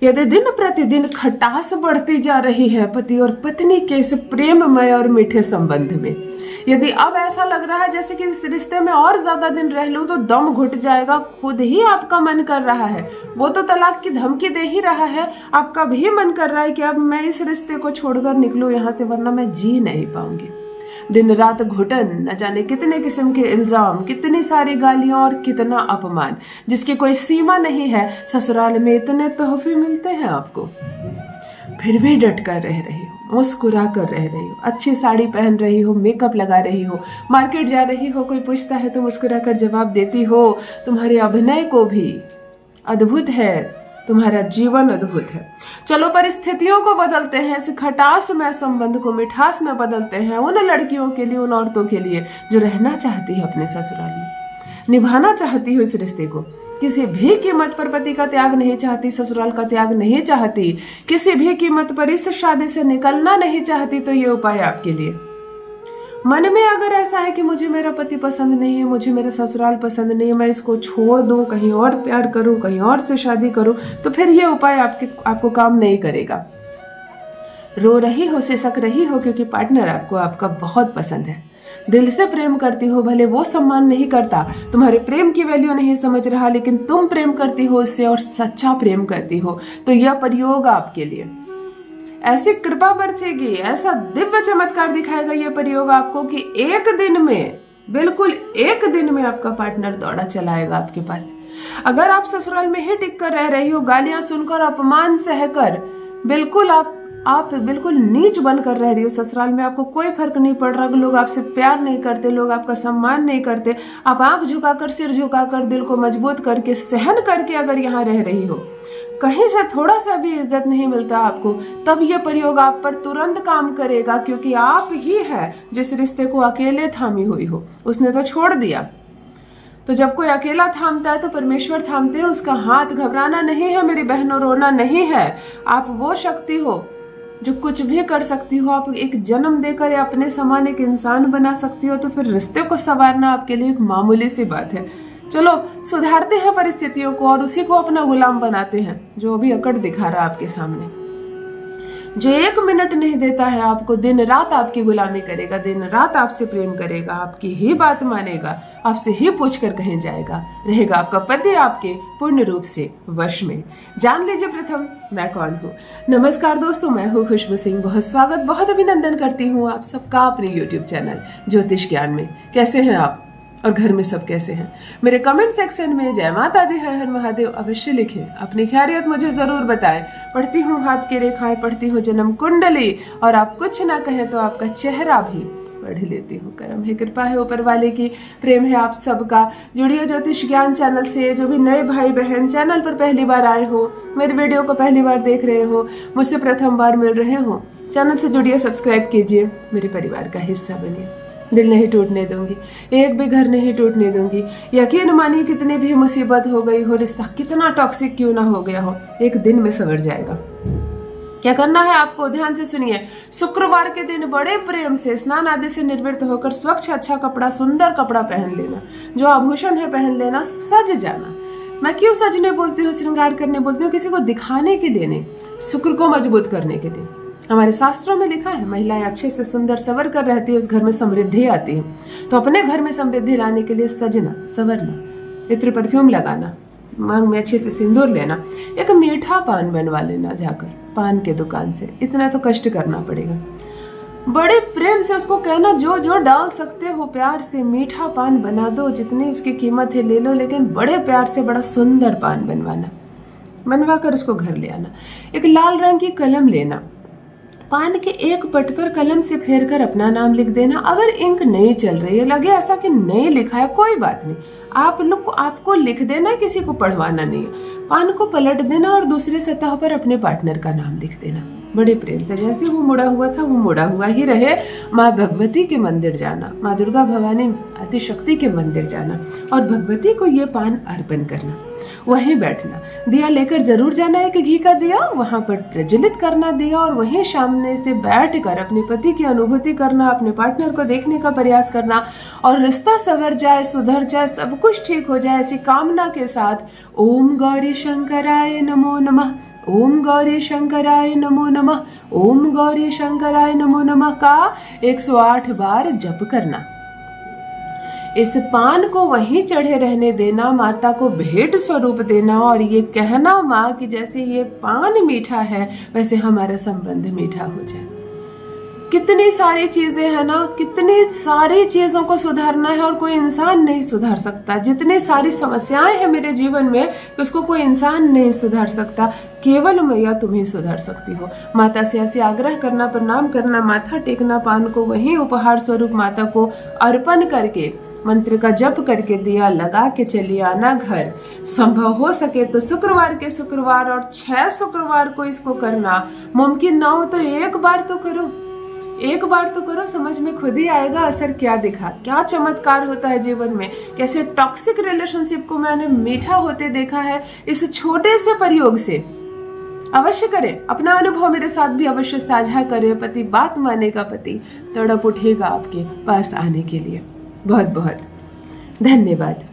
यदि दिन प्रतिदिन खटास बढ़ती जा रही है पति और पत्नी के इस प्रेममय और मीठे संबंध में, यदि अब ऐसा लग रहा है जैसे कि इस रिश्ते में और ज्यादा दिन रह लूं तो दम घुट जाएगा, खुद ही आपका मन कर रहा है, वो तो तलाक की धमकी दे ही रहा है, आपका भी मन कर रहा है कि अब मैं इस रिश्ते को छोड़कर निकलूं यहाँ से, वरना मैं जी नहीं पाऊंगी। दिन रात घुटन, न जाने कितने किस्म के इल्जाम, कितनी सारी गालियां और कितना अपमान, जिसकी कोई सीमा नहीं है। ससुराल में इतने तोहफे मिलते हैं आपको, फिर भी डट कर रह रही हो, मुस्कुरा कर रह रही हो, अच्छी साड़ी पहन रही हो, मेकअप लगा रही हो, मार्केट जा रही हो, कोई पूछता है तो मुस्कुरा कर जवाब देती हो। तुम्हारे अभिनय को भी अद्भुत है, तुम्हारा जीवन अद्भुत है। चलो परिस्थितियों को बदलते हैं, इस खटास में संबंध को मिठास में बदलते हैं उन लड़कियों के लिए, उन औरतों के लिए जो रहना चाहती है अपने ससुराल में, निभाना चाहती हो इस रिश्ते को, किसी भी कीमत पर पति का त्याग नहीं चाहती, ससुराल का त्याग नहीं चाहती, किसी भी कीमत पर इस शादी से निकलना नहीं चाहती, तो ये उपाय आपके लिए। मन में अगर ऐसा है कि मुझे मेरा पति पसंद नहीं है, मुझे मेरा ससुराल पसंद नहीं है, मैं इसको छोड़ दूं, कहीं और प्यार करूं, कहीं और से शादी करूं, तो फिर ये उपाय आपको काम नहीं करेगा। रो रही हो, सिसक रही हो क्योंकि पार्टनर आपको आपका बहुत पसंद है, दिल से प्रेम करती हो, भले वो सम्मान नहीं करता, तुम्हारे प्रेम की वैल्यू नहीं समझ रहा, लेकिन तुम प्रेम करती हो उससे और सच्चा प्रेम करती हो, तो यह प्रयोग आपके लिए। ऐसी कृपा बरसेगी, ऐसा दिव्य चमत्कार दिखाएगा ये प्रयोग आपको कि एक दिन में, बिल्कुल एक दिन में आपका पार्टनर दौड़ा चलाएगा आपके पास। अगर आप ससुराल में ही टिक कर रह रही हो, गालियां सुनकर, अपमान सहकर, बिल्कुल आप बिल्कुल नीच बनकर रह रही हो ससुराल में, आपको कोई फर्क नहीं पड़ रहा, लोग आपसे प्यार नहीं करते, लोग आपका सम्मान नहीं करते, आप आंख झुकाकर, सिर झुकाकर, दिल को मजबूत करके, सहन करके अगर यहाँ रह रही हो, कहीं से थोड़ा सा भी इज्जत नहीं मिलता आपको, तब यह प्रयोग आप पर तुरंत काम करेगा, क्योंकि आप ही है जिस रिश्ते को अकेले थामी हुई हो, उसने तो छोड़ दिया। तो जब कोई अकेला थामता है तो परमेश्वर थामते हैं उसका हाथ। घबराना नहीं है मेरी बहनों, रोना नहीं है। आप वो शक्ति हो जो कुछ भी कर सकती हो, आप एक जन्म देकर या अपने समान एक इंसान बना सकती हो, तो फिर रिश्ते को संवारना आपके लिए एक मामूली सी बात है। चलो सुधारते हैं परिस्थितियों को और उसी को अपना गुलाम बनाते हैं जो अभी अकड़ दिखा रहा है आपके सामने, जो एक मिनट नहीं देता है आपको, दिन रात आपकी गुलामी करेगा, दिन रात आपसे प्रेम करेगा, आपकी ही बात मानेगा, आपसे ही पूछकर कहीं जाएगा, रहेगा आपका पति आपके पूर्ण रूप से वश में। जान लीजिए प्रथम मैं कौन हूँ। नमस्कार दोस्तों, मैं हूँ खुशबू सिंह। बहुत स्वागत, बहुत अभिनंदन करती हूँ आप सबका अपने यूट्यूब चैनल ज्योतिष ज्ञान में। कैसे हैं आप और घर में सब कैसे हैं? मेरे कमेंट सेक्शन में जय माता दी, हर हर महादेव अवश्य लिखें, अपनी खैरियत मुझे जरूर बताएं। पढ़ती हूँ हाथ की रेखाएं, पढ़ती हूँ जन्म कुंडली, और आप कुछ ना कहें तो आपका चेहरा भी पढ़ लेती हूँ। करम है, कृपा है ऊपर वाले की, प्रेम है आप सबका। जुड़िए ज्योतिष ज्ञान चैनल से। जो भी नए भाई बहन चैनल पर पहली बार आए हो, मेरे वीडियो को पहली बार देख रहे हो, मुझसे प्रथम बार मिल रहे हो, चैनल से जुड़िए, सब्सक्राइब कीजिए, मेरे परिवार का हिस्सा बनिए। दिल नहीं टूटने दूंगी, एक भी घर नहीं टूटने दूंगी। यकीन मानिए कितनी भी मुसीबत हो गई हो, रिश्ता कितना टॉक्सिक क्यों ना हो गया हो, एक दिन में संवर जाएगा। क्या करना है आपको, ध्यान से सुनिए। शुक्रवार के दिन बड़े प्रेम से स्नान आदि से निर्वृत्त होकर स्वच्छ अच्छा कपड़ा, सुंदर कपड़ा पहन लेना, जो आभूषण है पहन लेना, सज जाना। मैं क्यों सजने बोलती हूँ, श्रृंगार करने बोलती हूँ? किसी को दिखाने के लिए नहीं, शुक्र को मजबूत करने के लिए। हमारे शास्त्रों में लिखा है महिलाएं अच्छे से सुंदर सवर कर रहती है, उस घर में समृद्धि आती है। तो अपने घर में समृद्धि लाने के लिए सजना, संवरना, इत्र परफ्यूम लगाना, मांग में अच्छे से सिंदूर लेना, एक मीठा पान बनवा लेना जाकर पान के दुकान से। इतना तो कष्ट करना पड़ेगा। बड़े प्रेम से उसको कहना जो जो डाल सकते हो प्यार से, मीठा पान बना दो, जितनी उसकी कीमत है ले लो, लेकिन बड़े प्यार से बड़ा सुंदर पान बनवा कर उसको घर ले आना। एक लाल रंग की कलम लेना, पान के एक पट पर कलम से फेर कर अपना नाम लिख देना। अगर इंक नहीं चल रही है, लगे ऐसा कि नहीं लिखा है, कोई बात नहीं, आपको लिख देना, किसी को पढ़वाना नहीं है। पान को पलट देना और दूसरे सतह पर अपने पार्टनर का नाम लिख देना, बड़े प्रेम से। जैसे वो मुड़ा हुआ था वो मुड़ा हुआ ही रहे। माँ भगवती के मंदिर जाना, माँ दुर्गा भवानी आदिशक्ति के मंदिर जाना और भगवती को ये पान अर्पण करना। वहीं बैठना, दिया लेकर जरूर जाना, एक घी का दिया वहां पर प्रज्वलित करना दिया, और वहीं सामने से बैठकर अपने पति की अनुभूति करना, अपने पार्टनर को देखने का प्रयास करना, और रिश्ता संवर जाए, सुधर जाए, सब कुछ ठीक हो जाए, ऐसी कामना के साथ ओम गौरी शंकराय नमो नमः, ओम गौरी शंकराय नमो नमः, ओम गौरी शंकराय नमो नमः का 108 बार जप करना। इस पान को वहीं चढ़े रहने देना, माता को भेंट स्वरूप देना, और ये कहना माँ कि जैसे ये पान मीठा है वैसे हमारा संबंध मीठा हो जाए। कितनी सारी चीजें हैं ना, कितनी सारी चीजों को सुधारना है और कोई इंसान नहीं सुधार सकता। जितनी सारी समस्याएं हैं मेरे जीवन में उसको कोई इंसान नहीं सुधार सकता, केवल मैया तुम ही सुधार सकती हो। माता से ऐसे आग्रह करना, प्रणाम करना, माथा टेकना, पान को वहीं उपहार स्वरूप माता को अर्पण करके मंत्र का जप करके दिया लगा के चलिए आना घर। संभव हो सके तो शुक्रवार के शुक्रवार और 6 शुक्रवार को इसको करना। मुमकिन ना हो तो एक बार तो करो, एक बार तो करो, समझ में खुद ही आएगा असर क्या दिखा, क्या चमत्कार होता है जीवन में, कैसे टॉक्सिक रिलेशनशिप को मैंने मीठा होते देखा है इस छोटे से प्रयोग से। अवश्य करें, अपना अनुभव मेरे साथ भी अवश्य साझा करें। पति बात मानेगा, पति तड़प उठेगा आपके पास आने के लिए। बहुत बहुत धन्यवाद।